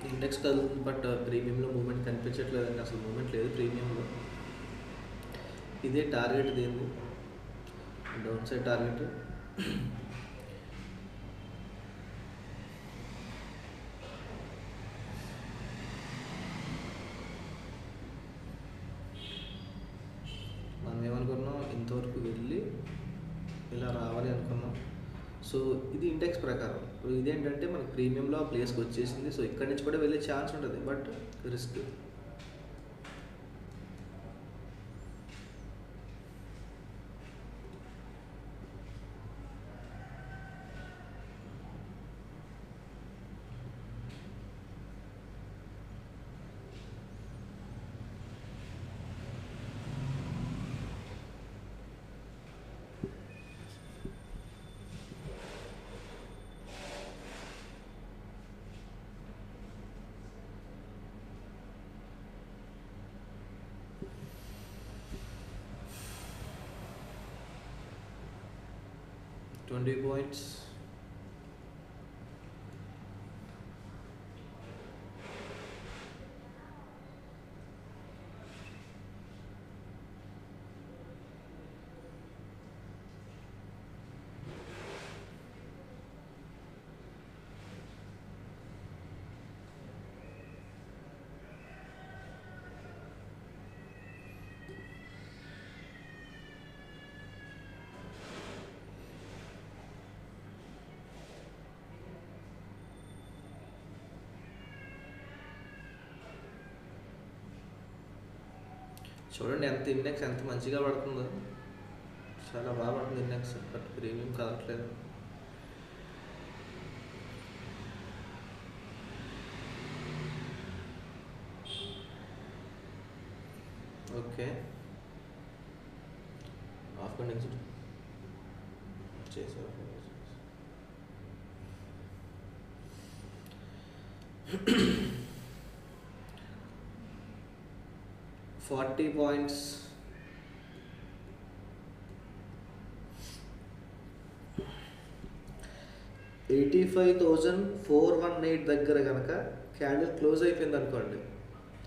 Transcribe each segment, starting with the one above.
Index కదులుతుంది but ప్రీమియంలో moment కనిపించట్లేదండి, అసలు moment లేదు ప్రీమియంలో. ఇదే టార్గెట్ దేని డౌన్ సైడ్ టార్గెట్. మనం ఏమనుకున్నాం, ఇంతవరకు వెళ్ళి ఇలా రావాలి అనుకున్నాం. సో ఇది ఇండెక్స్ ప్రకారం. ఇదేంటంటే మనకి ప్రీమియంలో ఆ ప్లేస్కి వచ్చేసింది. సో ఇక్కడి నుంచి కూడా వెళ్ళే ఛాన్స్ ఉంటుంది, బట్ రిస్క్. Twenty points. చూడండి ఎంత ఇండెక్స్ ఎంత మంచిగా పడుతుందో, చాలా బాగా పడుతుంది ఇండెక్స్, బట్ ప్రీమియం కదలట్లేదు. ఓకే, ఆఫ్ కండి చేసారు. 40 పాయింట్స్. $85,418 దగ్గర కనుక క్యాండిల్ క్లోజ్ అయిపోయింది అనుకోండి,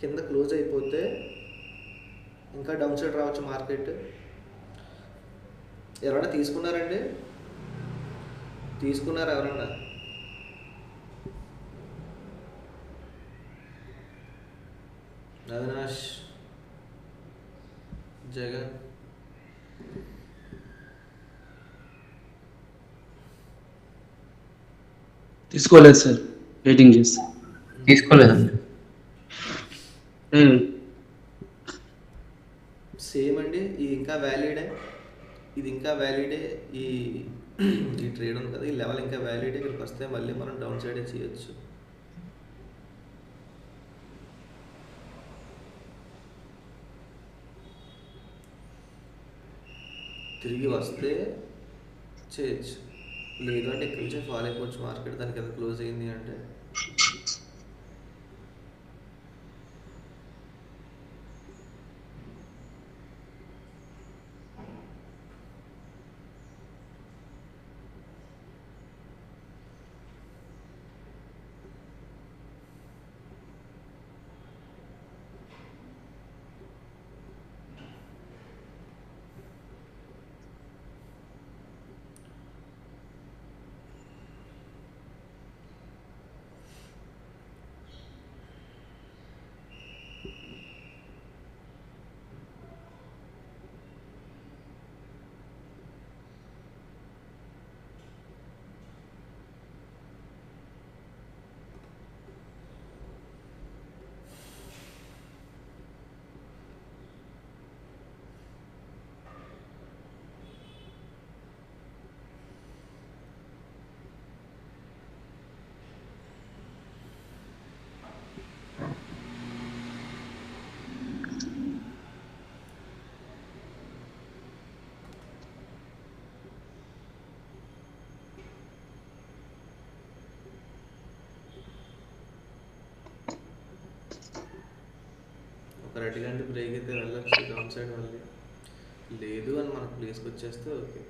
కింద క్లోజ్ అయిపోతే ఇంకా డౌన్ సైడ్ రావచ్చు మార్కెట్. ఎవరైనా తీసుకున్నారండి? తీసుకున్నారు ఎవరన్నా? అవినాష్, జగన్, తీసుకోలేదు సార్, వెయిటింగ్ చేస్తా. తీసుకోలేదండి. సేమ్ అండి, ఇది ఇంకా వ్యాలిడే, ఇది ఇంకా వ్యాలిడే. ఈ ట్రేడ్ ఉంది కదా, ఈ లెవెల్ ఇంకా వ్యాలిడే. ఇక్కడికి వస్తే మళ్ళీ మనం డౌన్ సైడే చేయొచ్చు. తిరిగి వస్తే చేయొచ్చు, లేదు అంటే ఇక్కడి నుంచే ఫాలో అయిపోవచ్చు మార్కెట్. దానికి ఎంత క్లోజ్ అయింది అంటే ఒక రెడ్ గంట బ్రేక్ అయితే వెళ్ళచ్చు డౌన్ సైడ్. మళ్ళీ లేదు అని మనకు ప్లేస్కి వచ్చేస్తే ఓకే.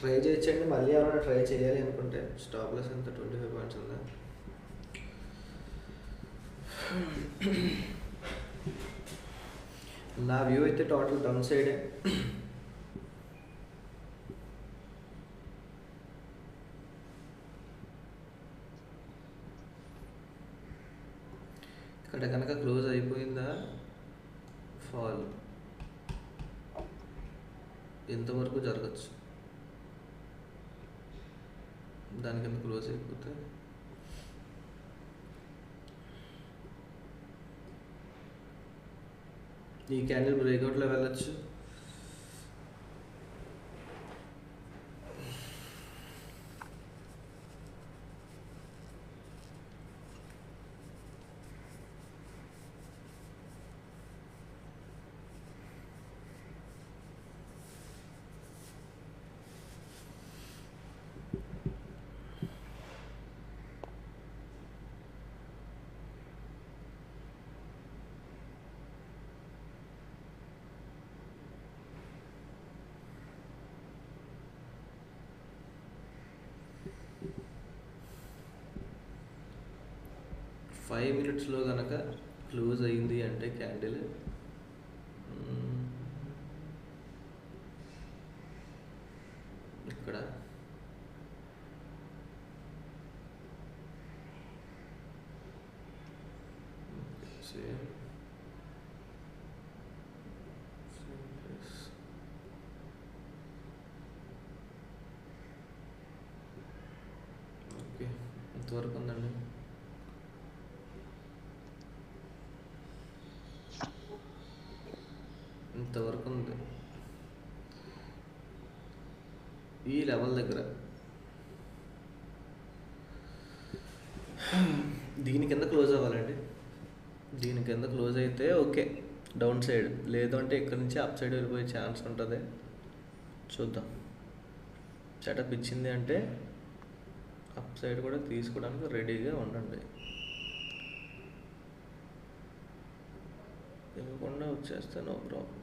ట్రై చేయొచ్చండి. మళ్ళీ ఎవరైనా ట్రై చేయాలి అనుకుంటే స్టాప్ లాస్ ఎంత 25 పాయింట్స్ ఉందా? నా వ్యూ అయితే టోటల్ డౌన్ సైడే. ఇక్కడ కనుక క్లోజ్ అయిపోయిందా ఫాల్ ఎంతవరకు జరగచ్చు. దాని కింద క్లోజ్ అయిపోతే ఈ క్యాండిల్ బ్రేక్అవుట్లో వెళ్ళచ్చు. ఫైవ్ మినిట్స్లో కనుక క్లోజ్ అయింది అంటే క్యాండిల్ ఇక్కడ సేమ్ ఓకే, ఇంతవరకు ఉందండి. ఇంతవరకు ఉంది. ఈ లెవెల్ దగ్గర దీని కింద క్లోజ్ అవ్వాలండి. దీని కింద క్లోజ్ అయితే ఓకే డౌన్ సైడ్, లేదు అంటే ఇక్కడ నుంచి అప్ సైడ్ వెళ్ళిపోయే ఛాన్స్ ఉంటుంది. చూద్దాం. సెటప్ ఇచ్చింది అంటే అప్ సైడ్ కూడా తీసుకోవడానికి రెడీగా ఉండండి. ఇవ్వకుండా వచ్చేస్తే నో ప్రాబ్లం.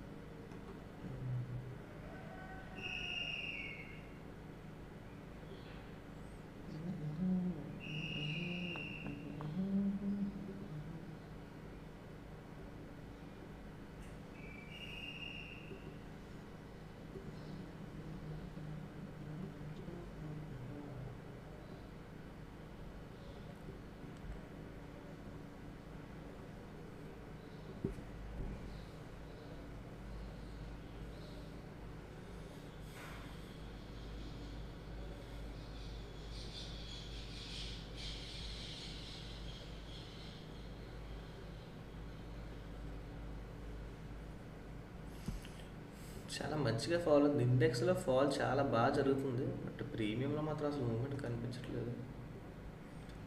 చాలా మంచిగా ఫాల్ ఉంది. ఇండెక్స్లో ఫాల్ చాలా బాగా జరుగుతుంది, బట్ ప్రీమియంలో మాత్రం అసలు మూమెంట్ కనిపించట్లేదు.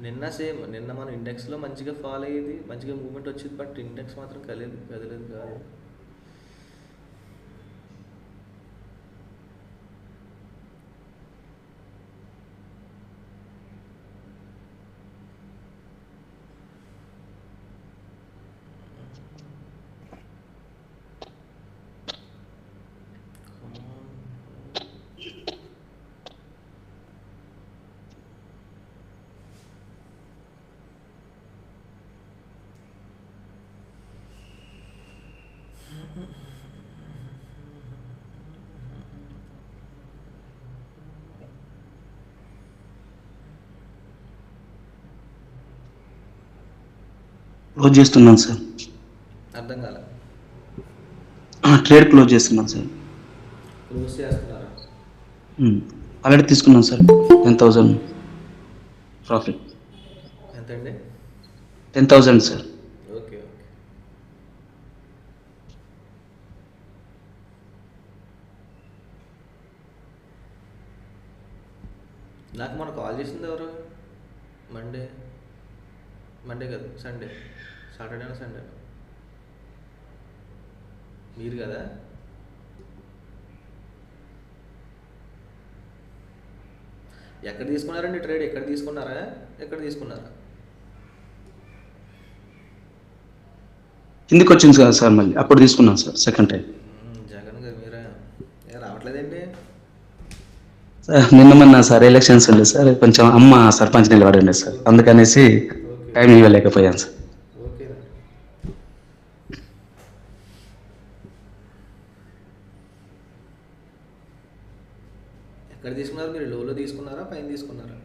నిన్న మన ఇండెక్స్లో మంచిగా ఫాల్ అయ్యేది, మంచిగా మూమెంట్ వచ్చేది, బట్ ఇండెక్స్ మాత్రం కదలేదు కాదు. క్లోజ్ చేస్తున్నాను సార్. అర్థం కాల. ట్రేడ్ క్లోజ్ చేస్తున్నాను సార్. క్లోజ్ చేస్తున్నారా? ఆల్రెడీ తీసుకున్నాను సార్. 10,000 ప్రాఫిట్. ఎంతండి? 10,000 సార్. ఓకే. నాకు మొన్న కాల్ చేసింది ఎవరు? మండే కదా, సాటర్డేనా సండే? మీరు కదా? ఎక్కడ తీసుకున్నారండి ట్రేడ్? ఎక్కడ తీసుకున్నారా? కిందికి వచ్చింది కదా సార్, మళ్ళీ అప్పుడు తీసుకున్నాను సార్ సెకండ్ టైం. జగన్ గారు మీరా? రావట్లేదండి. సార్ నిన్న మొన్న సార్ ఎలక్షన్స్ ఉండే సార్, కొంచెం అమ్మ సర్పంచ్ నిలబడి ఉండే సార్, ఓకే అందుకనేసి ఓకే టైం ఇవ్వలేకపోయాను సార్. ఓకేనా. ఎక్కడ తీసుకున్నారు మీరు? లోలో తీసుకున్నారా, పైన తీసుకున్నారా?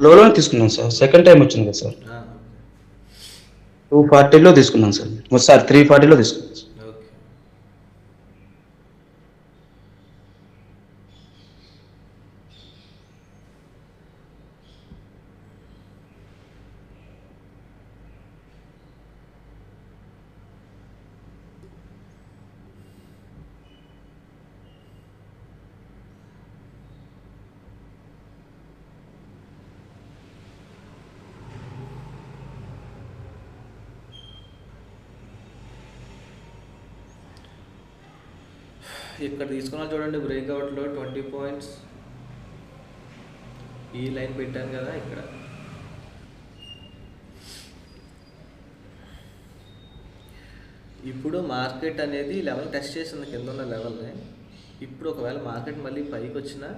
లోన్ తీసుకున్నాను సార్, సెకండ్ టైం వచ్చింది కదా సార్. ఓకే 240లో తీసుకున్నాను సార్, సార్ 340లో తీసుకున్నాను సార్. ఓకే. ఇక్కడ తీసుకున్నాను చూడండి, బ్రేక్అవుట్లో 20 పాయింట్స్. ఈ లైన్ పెట్టాను కదా ఇక్కడ. ఇప్పుడు మార్కెట్ అనేది లెవెల్ టెస్ట్ చేసింది, కింద ఉన్న లెవెల్ని. ఇప్పుడు ఒకవేళ మార్కెట్ మళ్ళీ పైకి వచ్చినా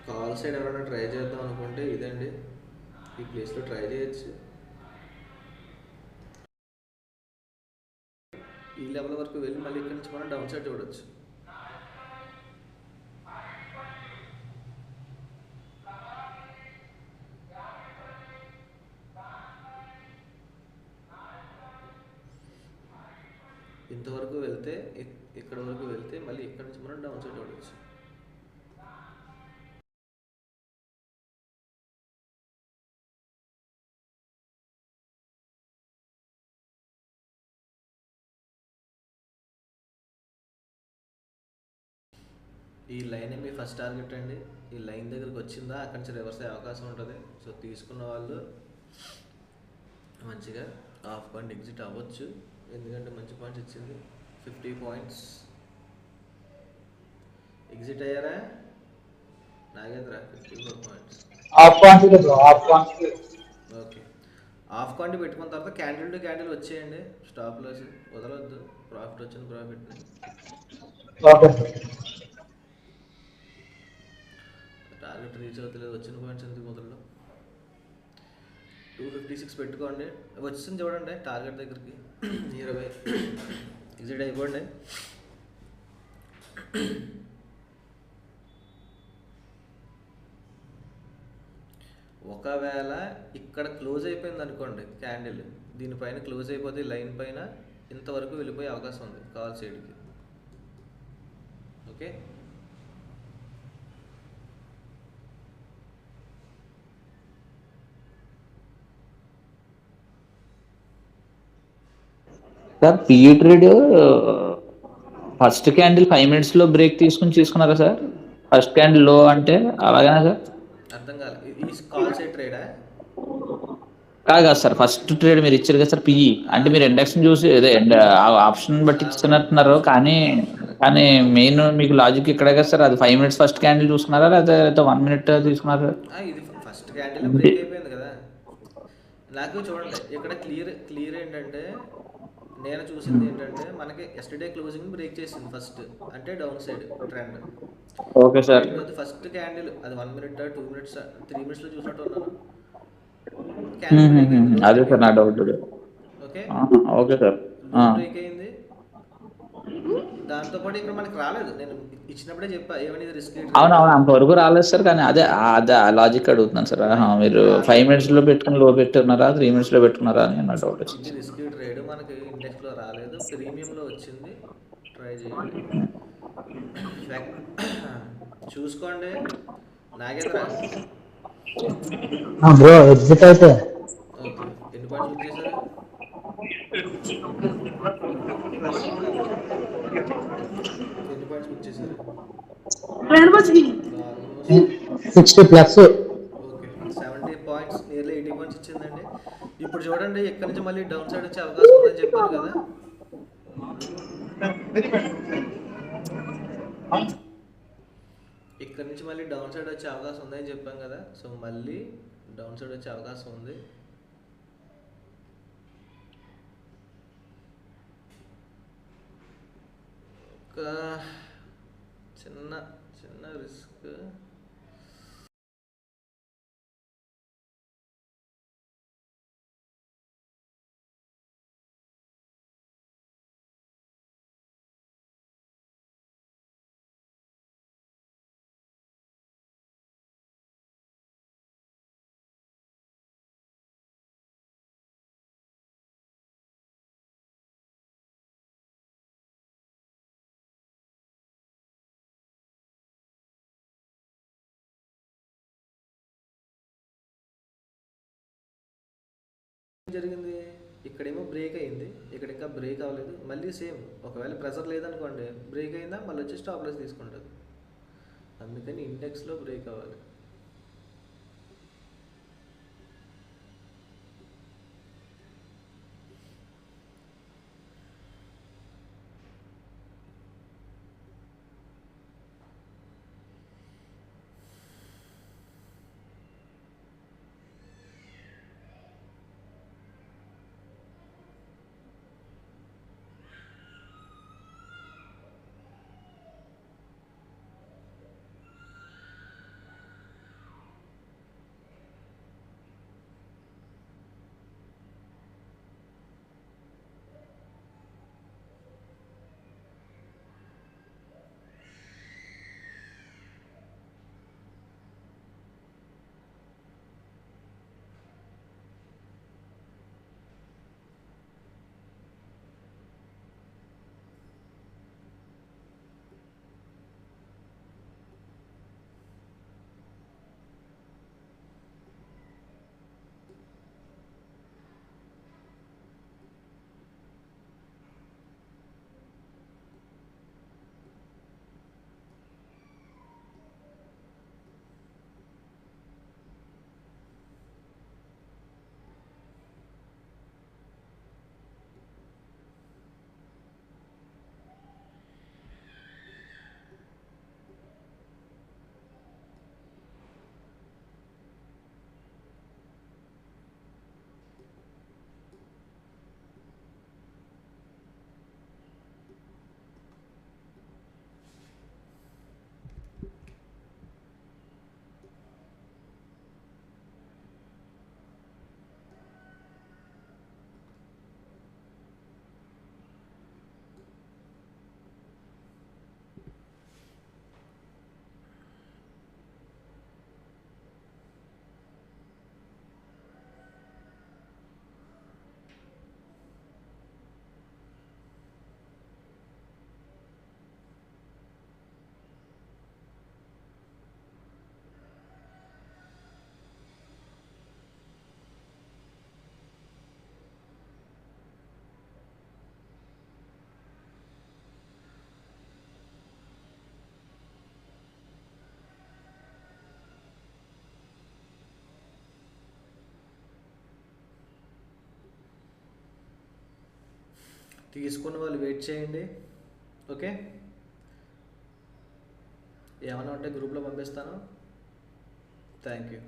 కాల్ సైడ్ ఎవరైనా ట్రై చేద్దాం అనుకుంటే ఇదండి, ఈ ప్లేస్లో ట్రై చేయొచ్చు. ఈ లెవెల్ వరకు వెళ్ళి మళ్ళీ ఇక్కడ నుంచి మనం డౌన్ సైడ్ చూడొచ్చు. ఇంతవరకు వెళ్తే, ఇక్కడ వరకు వెళ్తే మళ్ళీ ఇక్కడ నుంచి మనం డౌన్ సైడ్ చూడొచ్చు. ఈ లైన్ మీ ఫస్ట్ టార్గెట్ అండి. ఈ లైన్ దగ్గరికి వచ్చిందా అక్కడి నుంచి రివర్స్ అయ్యే అవకాశం ఉంటుంది. సో తీసుకున్న వాళ్ళు మంచిగా హాఫ్ పాయింట్ ఎగ్జిట్ అవ్వచ్చు, ఎందుకంటే మంచి పాయింట్స్ ఇచ్చింది. 50 పాయింట్స్ ఎగ్జిట్ అయ్యారా Nagendra? 54 points. Okay, half quantity పెట్టుకున్న తర్వాత క్యాండిల్ టు క్యాండిల్ వచ్చేయండి, స్టాప్ లాస్ వదలొద్దు. ప్రాఫిట్ వచ్చిన ప్రాఫిట్ని టార్గెట్ రీచ్ అవుతలేదు, వచ్చిన పాయింట్స్ ఎందుకు మొదలు 256 పెట్టుకోండి. వచ్చింది చూడండి టార్గెట్ దగ్గరికి 20 ఎగ్జిట్ అయిపోండి. ఒకవేళ ఇక్కడ క్లోజ్ అయిపోయింది అనుకోండి క్యాండిల్, దీనిపైన క్లోజ్ అయిపోతే లైన్ పైన ఇంతవరకు వెళ్ళిపోయే అవకాశం ఉంది కాల్ సైడ్కి. Okay, sir PE trade first candle 5 minutes లో బ్రేక్ తీసుకున్నారా సార్? ఫస్ట్ క్యాండిల్ లో అంటే అలాగనే సార్? అర్థం కాలే. ఈ కాల్ సైడ్ ట్రేడా? కాదు కాదు సార్, ఫస్ట్ ట్రేడ్ మీరు ఇచ్చారు కదా సార్ పిఈ, అంటే మీరు ఇండెక్స్ చూసి అదే ఆప్షన్ బట్టి అవునవును, ఇస్తున్నట్టున్నారు, ఆప్షన్ కానీ కరెక్ట్. కానీ మెయిన్ మీకు లాజిక్ ఇక్కడే కదా సార్, అది 5 minutes ఫస్ట్ క్యాండిల్ చూసుకున్నారా లేకపోతే 1 minute తీసుకున్నారా? ఇది ఫస్ట్ క్యాండిల్ అంటే బ్రేక్ అయిపోయింది కదా. నాకు చూడండి ఇక్కడ క్లియర్ క్లియర్ ఏంటంటే, నేను చూసింది ఏంటంటే మనకి ఎస్టర్డే క్లోజింగ్ బ్రేక్ చేసింది ఫస్ట్, అంటే down side trend. Okay sir. రెండోది ఫస్ట్ క్యాండిల్ అది 1 minute 2 minutes 3 minutesలో చూసినట్టు ఉన్నాను. క్యాండిల్ బ్రేక్ అయింది, లో అదే బ్రేక్ సార్ నా అయింది. డౌట్. Okay, okay sir. లో బ్రేక్ అయింది. దాంతోపాటు ఇక్కడ మనకి రాలేదు, నేను ఇచ్చినప్పుడే చెప్పా ఏమని రిస్క్ ట్రేడ్. అవునవును, అంతవరకు రాలేదు సార్, కానీ అదే లాజిక్ అడుగుతున్నాను సార్. మీరు ఇది 5 minutes రాలేదు, లో పెట్టుకుని లో పెట్టుకున్నారా, 3 minutes లో పెట్టుకున్నారా అని నా డౌట్ ఇది వచ్చింది. Risk trade. మనకి ఇండెక్స్లో రాలేదు, ప్రీమియంలో వచ్చింది. ట్రై చేయండి. చూసుకోండి. నాగేంద్ర, బ్రో ఎగ్జిట్ అయితే ఓకే, ఎన్ని పాయింట్స్ బుక్ చేశారు? ఎన్ని పాయింట్స్ బుక్ చేశారు? Almost 60+. Okay, 70 points, nearly 80 points ఇచ్చిందండి. ఇప్పుడు చూడండి, ఇక్కడ నుంచి మళ్ళీ డౌన్ సైడ్ వచ్చే అవకాశం ఉందని చెప్పాను కదా. ఇక్కడ నుంచి మళ్ళీ డౌన్ సైడ్ వచ్చే అవకాశం ఉందని చెప్పాం కదా. సో మళ్ళీ డౌన్ సైడ్ వచ్చే అవకాశం ఉంది. ఒక చిన్న చిన్న రిస్క్. జరిగింది, ఇక్కడేమో బ్రేక్ అయింది, ఇక్కడ ఇంకా బ్రేక్ అవ్వలేదు. మళ్ళీ సేమ్, ఒకవేళ ప్రెషర్ లేదనుకోండి, బ్రేక్ అయిందా మళ్ళీ వచ్చి స్టాప్ లాస్ తీసుకుంటుంది. అందుకని ఇండెక్స్లో బ్రేక్ అవ్వాలి. తీసుకున్న వాళ్ళు వెయిట్ చేయండి. ఓకే, ఏమైనా ఉంటే గ్రూప్లో పంపిస్తాను. Thank you.